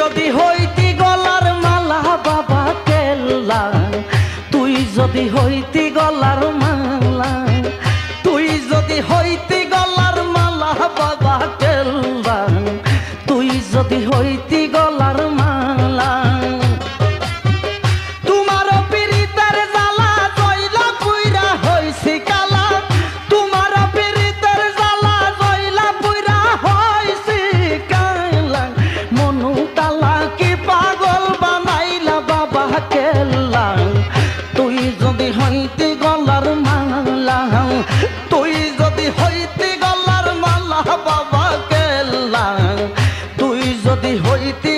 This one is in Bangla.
যদি হইতি গলার মালা বাবা কেল্লা, তুই যদি হইতি গলার মালা, তুই যদি হইতি গলার মালা বাবা কেল্লা, তুই যদি হইতি গলার মালা। তোমার পীড়িতের জ্বালা জয়লা পুইরা হইছি কালা, তোমার পীড়িতের জ্বালা জয়লা পুইরা হইছি কালা। মনু তালা কি পাগল বানাইলা বাবা কেল্লা, তুই যদি হইতি গলার মালা, তুই যদি হইতি গলার মালা বাবা কেল্লা, তুই যদি হইতি